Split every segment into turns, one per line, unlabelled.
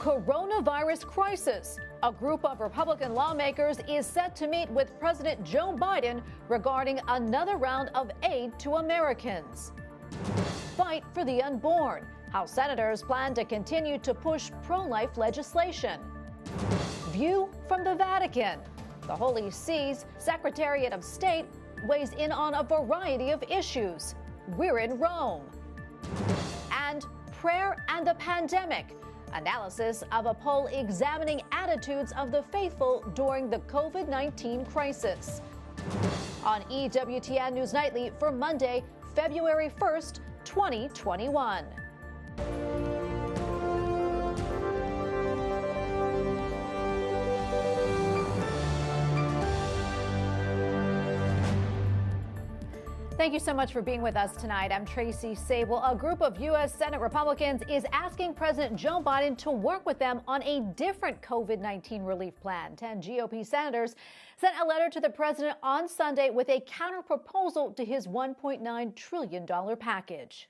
Coronavirus crisis. A group of Republican lawmakers is set to meet with President Joe Biden regarding another round of aid to Americans. Fight for the unborn. How senators plan to continue to push pro-life legislation. View from the Vatican. The Holy See's Secretary of State weighs in on a variety of issues. We're in Rome. And prayer and the pandemic. Analysis of a poll examining attitudes of the faithful during the COVID-19 crisis. On EWTN News Nightly for Monday, February 1st, 2021. Thank you so much for being with us tonight. I'm Tracy Sable. A group of U.S. Senate Republicans is asking President Joe Biden to work with them on a different COVID-19 relief plan. 10 GOP senators sent a letter to the president on Sunday with a counterproposal to his $1.9 trillion package.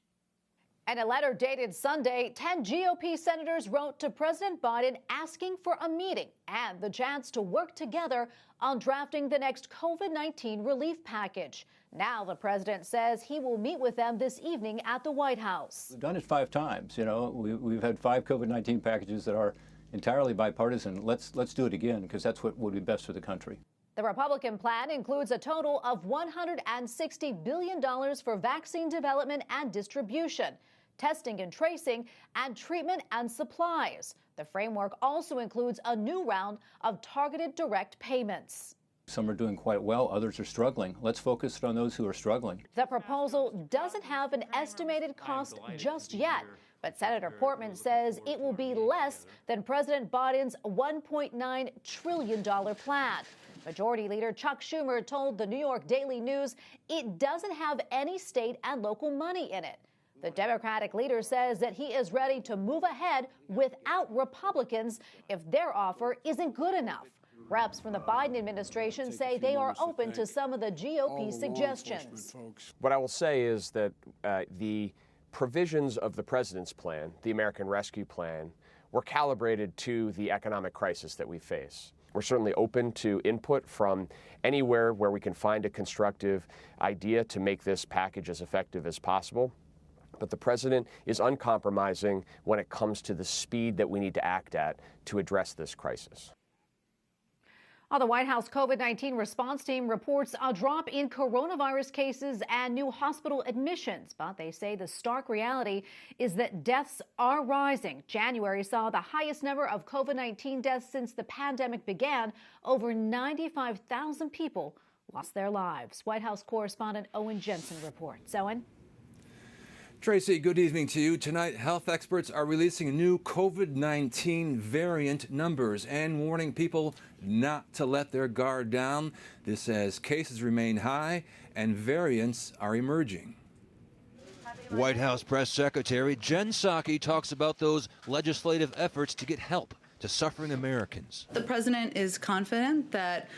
In a letter dated Sunday, 10 GOP senators wrote to President Biden asking for a meeting and the chance to work together on drafting the next COVID-19 relief package. Now the president says he will meet with them this evening at the White House.
We've done it 5 times. You know, we've had 5 COVID-19 packages that are entirely bipartisan. Let's do it again, because that's what would be best for the country.
The Republican plan includes a total of $160 billion for vaccine development and distribution, testing and tracing, and treatment and supplies. The framework also includes a new round of targeted direct payments.
Some are doing quite well, others are struggling. Let's focus on those who are struggling.
The proposal doesn't have an estimated cost just yet, but Senator Portman says it will be less than President Biden's $1.9 trillion plan. Majority Leader Chuck Schumer told the New York Daily News it doesn't have any state and local money in it. The Democratic leader says that he is ready to move ahead without Republicans if their offer isn't good enough. Reps from the Biden administration say they are open to some of the GOP suggestions.
What I will say is that the provisions of the president's plan, the American Rescue Plan, were calibrated to the economic crisis that we face. We're certainly open to input from anywhere where we can find a constructive idea to make this package as effective as possible. But the president is uncompromising when it comes to the speed that we need to act at to address this crisis.
The White House COVID-19 response team reports a drop in coronavirus cases and new hospital admissions, but they say the stark reality is that deaths are rising. January saw the highest number of COVID-19 deaths since the pandemic began. Over 95,000 people lost their lives. White House correspondent Owen Jensen reports. Owen?
Tracy, good evening to you. Tonight, health experts are releasing new COVID-19 variant numbers and warning people not to let their guard down. This as cases remain high and variants are emerging.
White House Press Secretary Jen Psaki talks about those legislative efforts to get help to suffering Americans.
The president is confident that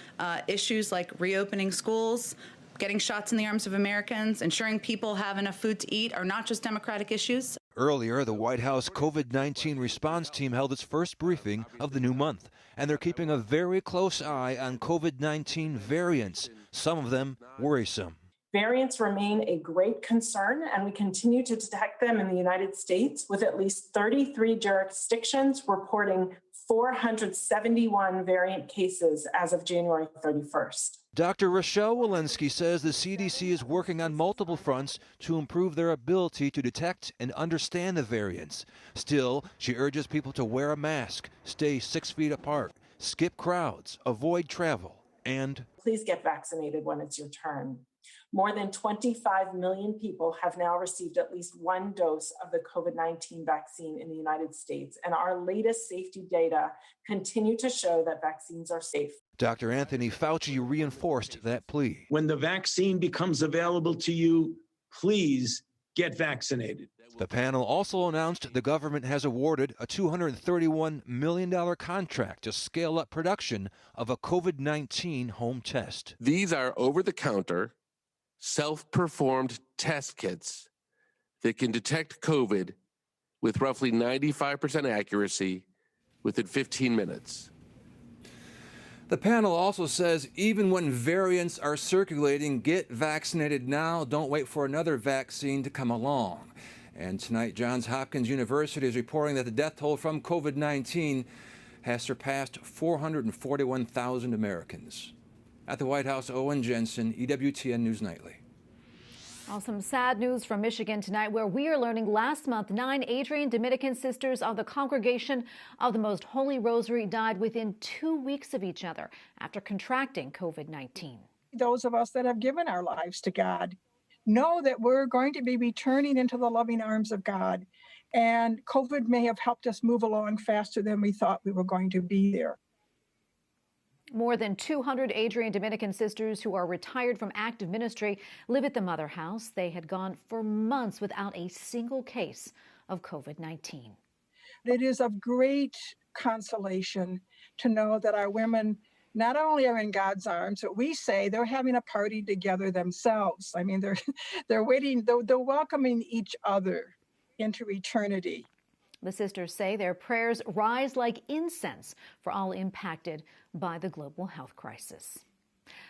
issues like reopening schools, getting shots in the arms of Americans, ensuring people have enough food to eat are not just Democratic issues.
Earlier, the White House COVID-19 response team held its first briefing of the new month, and they're keeping a very close eye on COVID-19 variants, some of them worrisome.
Variants remain a great concern, and we continue to detect them in the United States, with at least 33 jurisdictions reporting 471 variant cases as of January 31st.
Dr. Rochelle Walensky says the CDC is working on multiple fronts to improve their ability to detect and understand the variants. Still, she urges people to wear a mask, stay 6 feet apart, skip crowds, avoid travel, and
please get vaccinated when it's your turn. More than 25 million people have now received at least one dose of the COVID-19 vaccine in the United States, and our latest safety data continue to show that vaccines are safe.
Dr. Anthony Fauci reinforced that plea.
When the vaccine becomes available to you, please get vaccinated.
The panel also announced the government has awarded a $231 million contract to scale up production of a COVID-19 home test.
These are over-the-counter, self-performed test kits that can detect COVID with roughly 95% accuracy within 15 minutes.
The panel also says even when variants are circulating, get vaccinated now. Don't wait for another vaccine to come along. And tonight, Johns Hopkins University is reporting that the death toll from COVID-19 has surpassed 441,000 Americans. At the White House, Owen Jensen, EWTN News Nightly.
Well, some sad news from Michigan tonight, where we are learning last month 9 Adrian Dominican sisters of the Congregation of the Most Holy Rosary died within 2 weeks of each other after contracting COVID-19.
Those of us that have given our lives to God know that we're going to be returning into the loving arms of God. And COVID may have helped us move along faster than we thought we were going to be there.
More than 200 Adrian Dominican sisters who are retired from active ministry live at the Mother House. They had gone for months without a single case of COVID-19.
It is of great consolation to know that our women not only are in God's arms, but we say they're having a party together themselves. I mean, they're waiting, they're welcoming each other into eternity.
The sisters say their prayers rise like incense for all impacted by the global health crisis.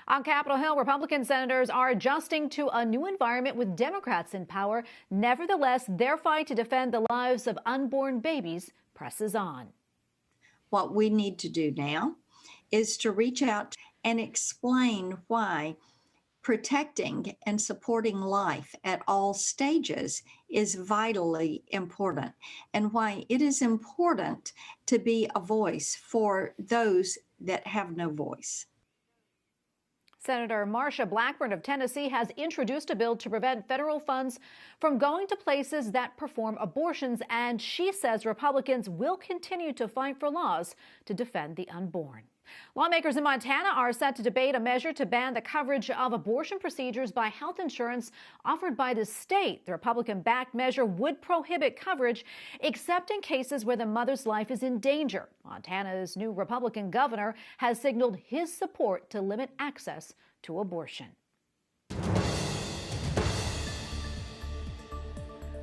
On Capitol Hill, Republican senators are adjusting to a new environment with Democrats in power. Nevertheless, their fight to defend the lives of unborn babies presses on.
What we need to do now is to reach out and explain why protecting and supporting life at all stages is vitally important, and why it is important to be a voice for those that have no voice.
Senator Marsha Blackburn of Tennessee has introduced a bill to prevent federal funds from going to places that perform abortions, and she says Republicans will continue to fight for laws to defend the unborn. Lawmakers in Montana are set to debate a measure to ban the coverage of abortion procedures by health insurance offered by the state. The Republican-backed measure would prohibit coverage except in cases where the mother's life is in danger. Montana's new Republican governor has signaled his support to limit access to abortion.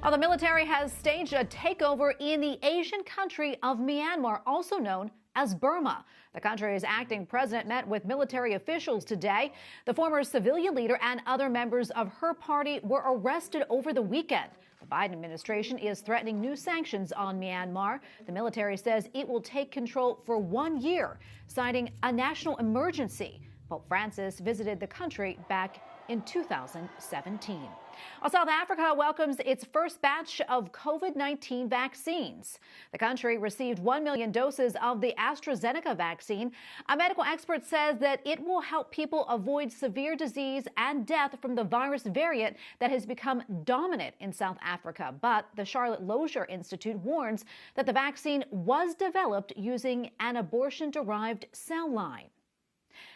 The military has staged a takeover in the Asian country of Myanmar, also known as Burma. The country's acting president met with military officials today. The former civilian leader and other members of her party were arrested over the weekend. The Biden administration is threatening new sanctions on Myanmar. The military says it will take control for 1 year, citing a national emergency. Pope Francis visited the country back in 2017. South Africa welcomes its first batch of COVID-19 vaccines. The country received 1 million doses of the AstraZeneca vaccine. A medical expert says that it will help people avoid severe disease and death from the virus variant that has become dominant in South Africa. But the Charlotte Lozier Institute warns that the vaccine was developed using an abortion-derived cell line.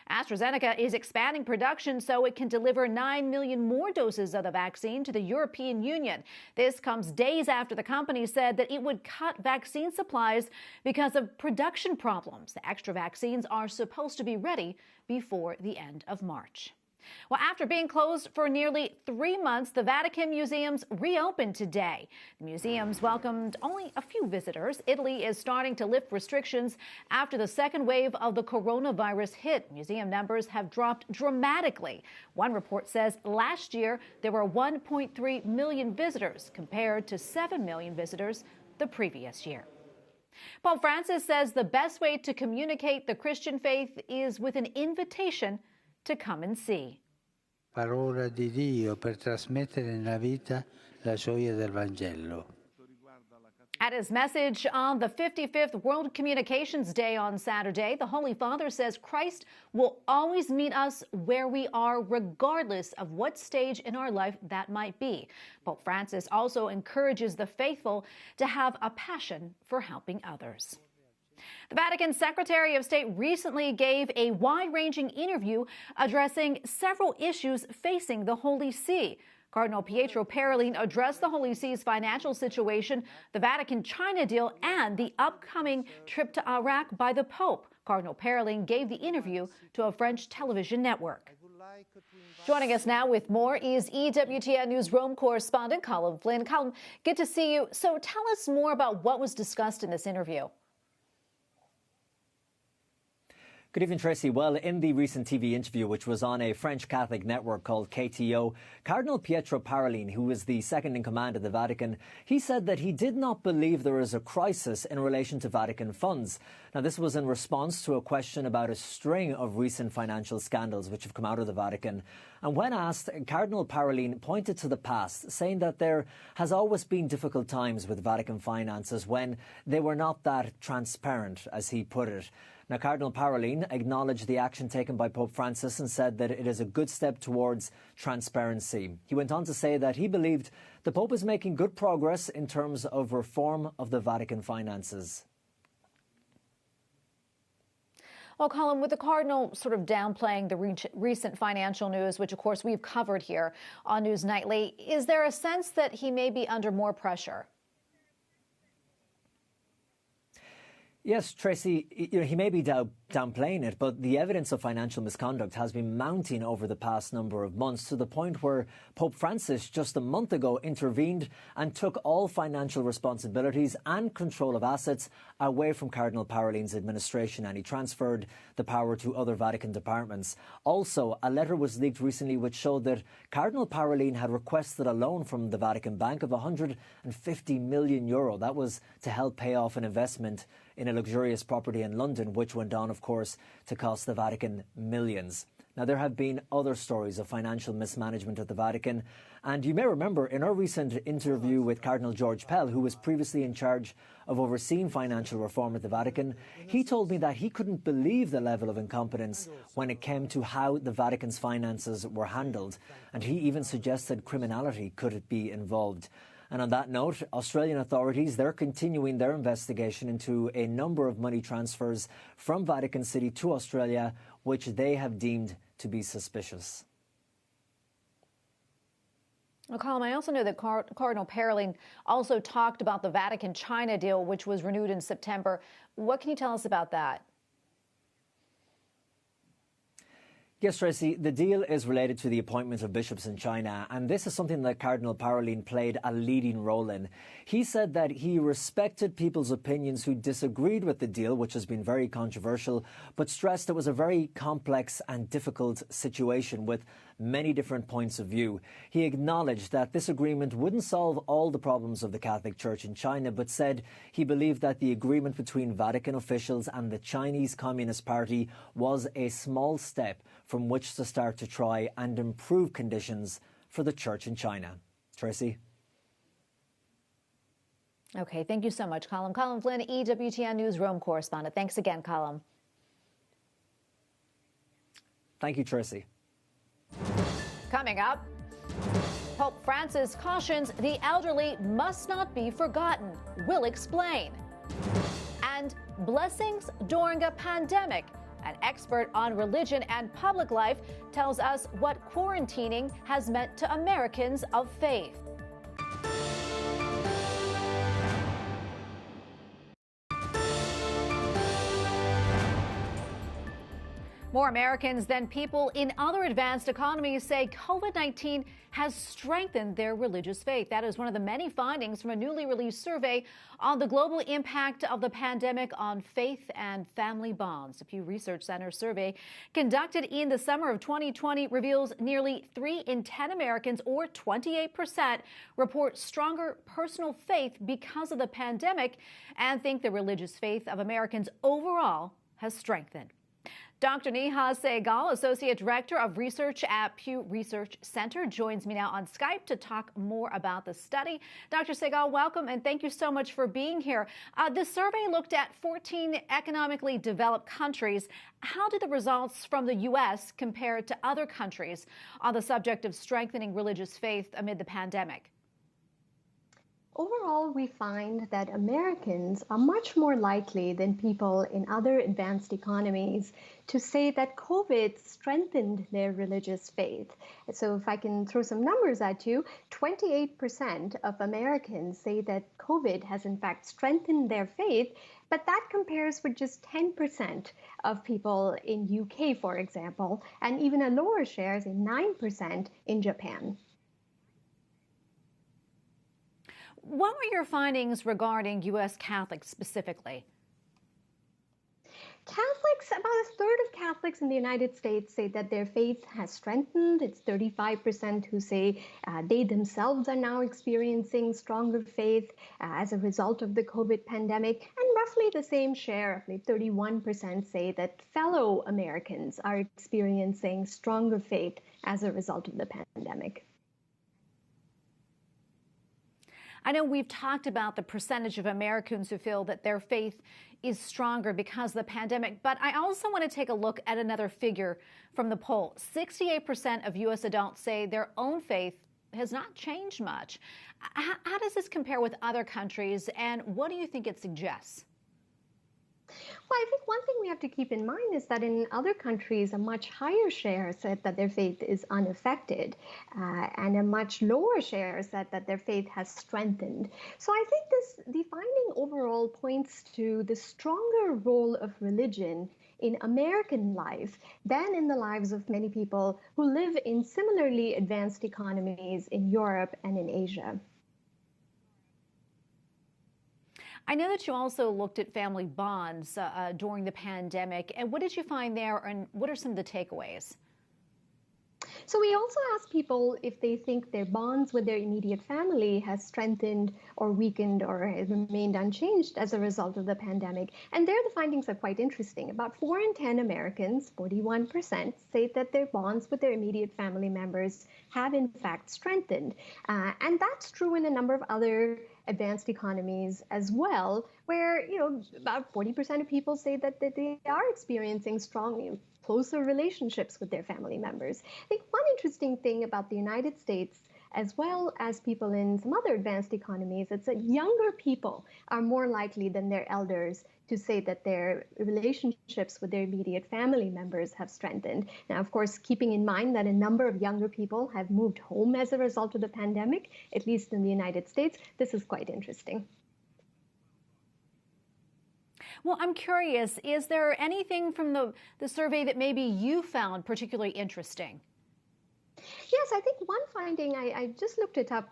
AstraZeneca is expanding production so it can deliver 9 million more doses of the vaccine to the European Union. This comes days after the company said that it would cut vaccine supplies because of production problems. The extra vaccines are supposed to be ready before the end of March. Well, after being closed for nearly 3 months, the Vatican museums reopened today. The museums welcomed only a few visitors. Italy is starting to lift restrictions after the second wave of the coronavirus hit. Museum numbers have dropped dramatically. One report says last year there were 1.3 million visitors compared to 7 million visitors the previous year. Pope Francis says the best way to communicate the Christian faith is with an invitation to come and see.
Parola di Dio per trasmettere nella vita la gioia del Vangelo.
At his message on the 55th World Communications Day on Saturday, the Holy Father says Christ will always meet us where we are, regardless of what stage in our life that might be. Pope Francis also encourages the faithful to have a passion for helping others. The Vatican Secretary of State recently gave a wide-ranging interview addressing several issues facing the Holy See. Cardinal Pietro Parolin addressed the Holy See's financial situation, the Vatican-China deal, and the upcoming trip to Iraq by the Pope. Cardinal Parolin gave the interview to a French television network. Joining us now with more is EWTN News Rome correspondent Colm Flynn. Colm, good to see you. So tell us more about what was discussed in this interview.
Good evening, Tracy. Well, in the recent TV interview, which was on a French Catholic network called KTO, Cardinal Pietro Parolin, who is the second in command of the Vatican, he said that he did not believe there is a crisis in relation to Vatican funds. Now, this was in response to a question about a string of recent financial scandals which have come out of the Vatican. And when asked, Cardinal Parolin pointed to the past, saying that there has always been difficult times with Vatican finances when they were not that transparent, as he put it. Now, Cardinal Parolin acknowledged the action taken by Pope Francis and said that it is a good step towards transparency. He went on to say that he believed the Pope is making good progress in terms of reform of the Vatican finances.
Well, Colm, with the Cardinal sort of downplaying the recent financial news, which, of course, we've covered here on News Nightly, is there a sense that he may be under more pressure?
Yes, Tracy, he may be downplaying it, but the evidence of financial misconduct has been mounting over the past number of months to the point where Pope Francis just a month ago intervened and took all financial responsibilities and control of assets away from Cardinal Parolin's administration, and he transferred the power to other Vatican departments. Also, a letter was leaked recently which showed that Cardinal Parolin had requested a loan from the Vatican Bank of €150 million. That was to help pay off an investment in a luxurious property in London, which went on, of course, to cost the Vatican millions. Now, there have been other stories of financial mismanagement at the Vatican. And you may remember in our recent interview with Cardinal George Pell, who was previously in charge of overseeing financial reform at the Vatican, he told me that he couldn't believe the level of incompetence when it came to how the Vatican's finances were handled. And he even suggested criminality could be involved. And on that note, Australian authorities, they're continuing their investigation into a number of money transfers from Vatican City to Australia, which they have deemed to be suspicious.
Well, Colm, I also know that Cardinal Parolin also talked about the Vatican-China deal, which was renewed in September. What can you tell us about that?
Yes, Tracy, the deal is related to the appointment of bishops in China, and this is something that Cardinal Parolin played a leading role in. He said that he respected people's opinions who disagreed with the deal, which has been very controversial, but stressed it was a very complex and difficult situation with many different points of view. He acknowledged that this agreement wouldn't solve all the problems of the Catholic Church in China, but said he believed that the agreement between Vatican officials and the Chinese Communist Party was a small step from which to start to try and improve conditions for the Church in China. Tracy?
Okay, thank you so much, Colm. Colm Flynn, EWTN Newsroom correspondent. Thanks again, Colm.
Thank you, Tracy.
Coming up, Pope Francis cautions the elderly must not be forgotten. We'll explain. And blessings during a pandemic. An expert on religion and public life tells us what quarantining has meant to Americans of faith. More Americans than people in other advanced economies say COVID-19 has strengthened their religious faith. That is one of the many findings from a newly released survey on the global impact of the pandemic on faith and family bonds. The Pew Research Center survey conducted in the summer of 2020 reveals nearly 3 in 10 Americans, or 28%, report stronger personal faith because of the pandemic and think the religious faith of Americans overall has strengthened. Dr. Neha Sahgal, Associate Director of Research at Pew Research Center, joins me now on Skype to talk more about the study. Dr. Sahgal, welcome, and thank you so much for being here. The survey looked at 14 economically developed countries. How did the results from the U.S. compare to other countries on the subject of strengthening religious faith amid the pandemic?
Overall, we find that Americans are much more likely than people in other advanced economies to say that COVID strengthened their religious faith. So if I can throw some numbers at you, 28% of Americans say that COVID has in fact strengthened their faith, but that compares with just 10% of people in UK, for example, and even a lower share, in 9% in Japan. What
were your findings regarding U.S. Catholics specifically?
Catholics, about a third of Catholics in the United States say that their faith has strengthened. It's 35% who say they themselves are now experiencing stronger faith as a result of the COVID pandemic. And roughly the same share, roughly 31%, say that fellow Americans are experiencing stronger faith as a result of the pandemic.
I know we've talked about the percentage of Americans who feel that their faith is stronger because of the pandemic, but I also want to take a look at another figure from the poll. 68% of U.S. adults say their own faith has not changed much. How does this compare with other countries, and what do you think it suggests?
Well, I think one thing we have to keep in mind is that in other countries, a much higher share said that their faith is unaffected, and a much lower share said that their faith has strengthened. So I think the finding overall points to the stronger role of religion in American life than in the lives of many people who live in similarly advanced economies in Europe and in Asia.
I know that you also looked at family bonds during the pandemic. And what did you find there, and what are some of the takeaways?
So we also asked people if they think their bonds with their immediate family has strengthened or weakened or has remained unchanged as a result of the pandemic. And there the findings are quite interesting. About 4 in 10 Americans, 41%, say that their bonds with their immediate family members have in fact strengthened. And that's true in a number of other advanced economies as well, where, about 40% of people say that they are experiencing strong, closer relationships with their family members. I think one interesting thing about the United States, as well as people in some other advanced economies, it's that younger people are more likely than their elders to say that their relationships with their immediate family members have strengthened. Now, of course, keeping in mind that a number of younger people have moved home as a result of the pandemic, at least in the United States, this is quite interesting.
Well, I'm curious, is there anything from the survey that maybe you found particularly interesting?
Yes, I think one finding, I just looked it up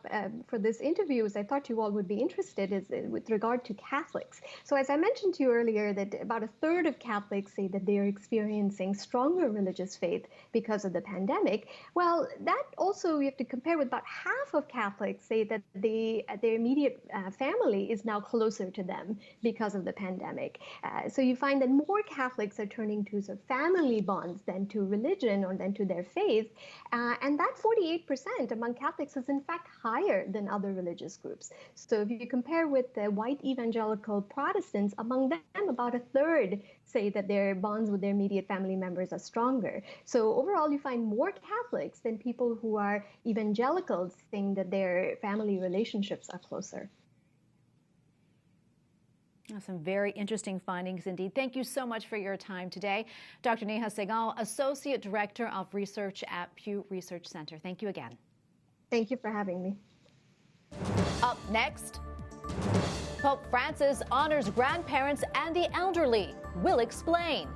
for this interview, as I thought you all would be interested, is with regard to Catholics. So as I mentioned to you earlier, that about a third of Catholics say that they are experiencing stronger religious faith because of the pandemic. Well, that also you have to compare with about half of Catholics say that their immediate family is now closer to them because of the pandemic. So you find that more Catholics are turning to sort of family bonds than to religion or than to their faith. And that 48% among Catholics is in fact higher than other religious groups. So if you compare with the white evangelical Protestants, among them about a third say that their bonds with their immediate family members are stronger. So overall, you find more Catholics than people who are evangelicals saying that their family relationships are closer.
Some very interesting findings indeed. Thank you so much for your time today. Dr. Neha Sahgal, Associate Director of Research at Pew Research Center. Thank you again.
Thank you for having me.
Up next, Pope Francis honors grandparents and the elderly. We'll explain.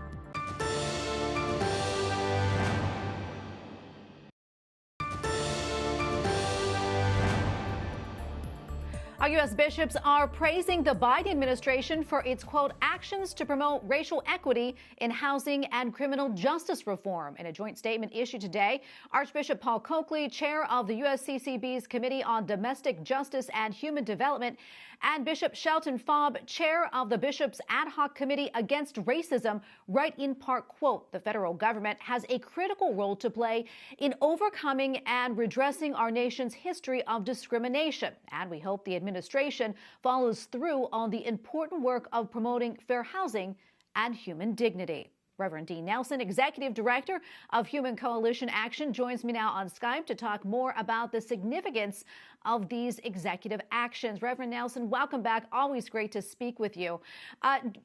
Our U.S. bishops are praising the Biden administration for its, quote, actions to promote racial equity in housing and criminal justice reform. In a joint statement issued today, Archbishop Paul Coakley, chair of the USCCB's Committee on Domestic Justice and Human Development, and Bishop Shelton Faub, chair of the Bishops' Ad Hoc Committee Against Racism, write in part, quote, the federal government has a critical role to play in overcoming and redressing our nation's history of discrimination. And we hope the administration follows through on the important work of promoting fair housing and human dignity. Reverend Dean Nelson, Executive Director of Human Coalition Action, joins me now on Skype to talk more about the significance of these executive actions. Reverend Nelson, welcome back. Always great to speak with you.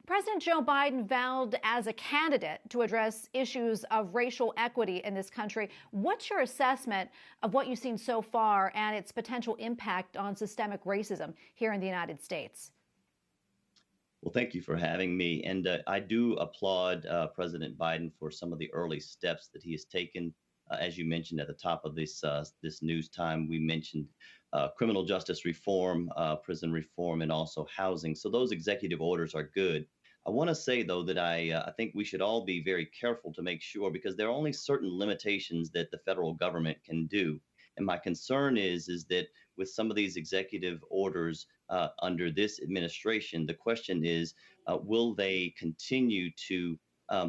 President Joe Biden vowed as a candidate to address issues of racial equity in this country. What's your assessment of what you've seen so far and its potential impact on systemic racism here in the United States?
Well, thank you for having me. And I do applaud President Biden for some of the early steps that he has taken. As you mentioned at the top of this news time, we mentioned criminal justice reform, prison reform, and also housing. So those executive orders are good. I want to say, though, that I think we should all be very careful to make sure, because there are only certain limitations that the federal government can do. And my concern is that with some of these executive orders under this administration, the question is, will they continue to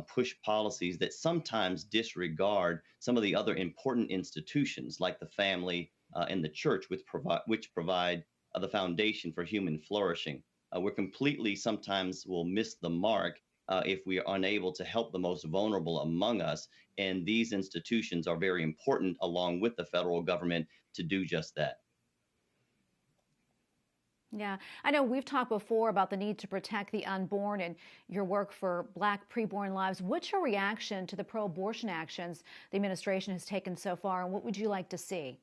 push policies that sometimes disregard some of the other important institutions like the family and the church, which provide the foundation for human flourishing? We're completely sometimes will miss the mark if we are unable to help the most vulnerable among us. And these institutions are very important, along with the federal government, to do just that.
Yeah, I know we've talked before about the need to protect the unborn and your work for Black preborn lives. What's your reaction to the pro-abortion actions the administration has taken so far, and what would you like to see?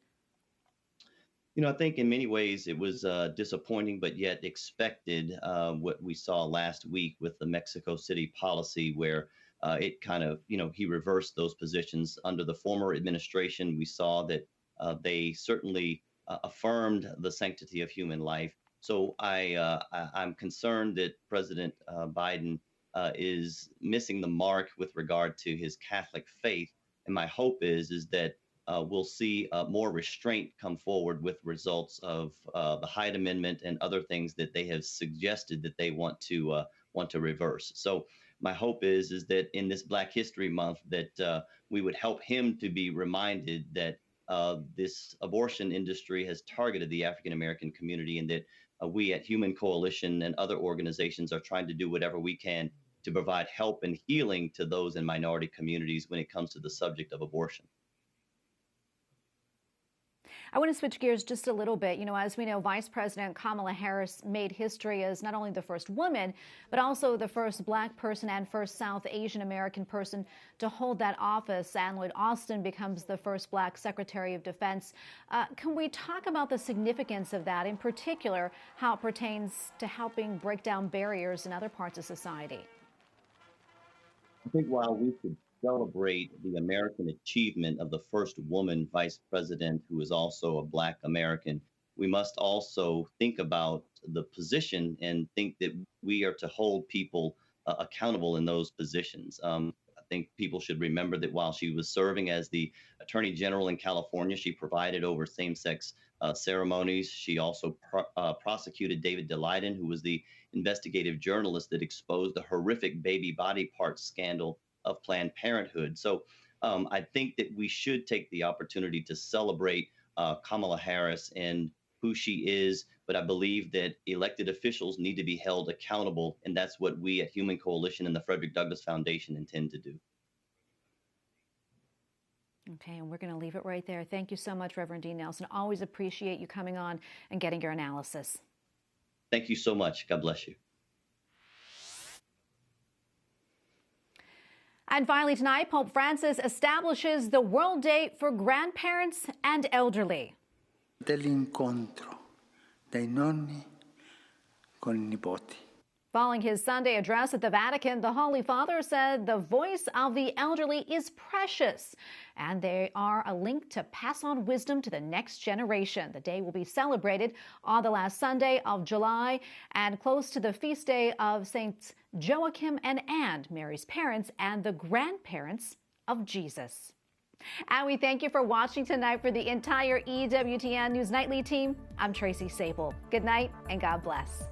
You know, I think in many ways it was disappointing, but yet expected, what we saw last week with the Mexico City policy, where it kind of, he reversed those positions. Under the former administration, we saw that they certainly affirmed the sanctity of human life. So I'm concerned that President Biden is missing the mark with regard to his Catholic faith. And my hope is that we'll see more restraint come forward with results of the Hyde Amendment and other things that they have suggested that they want to reverse. So my hope is that in this Black History Month that we would help him to be reminded that this abortion industry has targeted the African American community, and that we at Human Coalition and other organizations are trying to do whatever we can to provide help and healing to those in minority communities when it comes to the subject of abortion.
I want to switch gears just a little bit. As we know, Vice President Kamala Harris made history as not only the first woman, but also the first Black person and first South Asian American person to hold that office. And Lloyd Austin becomes the first Black Secretary of Defense. Can we talk about the significance of that, in particular, how it pertains to helping break down barriers in other parts of society?
I think while we should celebrate the American achievement of the first woman vice president who is also a Black American, we must also think about the position and think that we are to hold people accountable in those positions. I think people should remember that while she was serving as the Attorney General in California, she provided over same-sex ceremonies. She also prosecuted David Daleiden, who was the investigative journalist that exposed the horrific baby body parts scandal of Planned Parenthood. So I think that we should take the opportunity to celebrate Kamala Harris and who she is, but I believe that elected officials need to be held accountable, and that's what we at Human Coalition and the Frederick Douglass Foundation intend to do.
Okay, and we're going to leave it right there. Thank you so much, Reverend Dean Nelson. Always appreciate you coming on and getting your analysis.
Thank you so much. God bless you.
And finally tonight, Pope Francis establishes the World Day for Grandparents and Elderly.
Dell'incontro dei nonni con i nipoti.
Following his Sunday address at the Vatican, the Holy Father said the voice of the elderly is precious, and they are a link to pass on wisdom to the next generation. The day will be celebrated on the last Sunday of July and close to the feast day of Saints Joachim and Anne, Mary's parents and the grandparents of Jesus. And we thank you for watching tonight. For the entire EWTN News Nightly team, I'm Tracy Sable. Good night and God bless.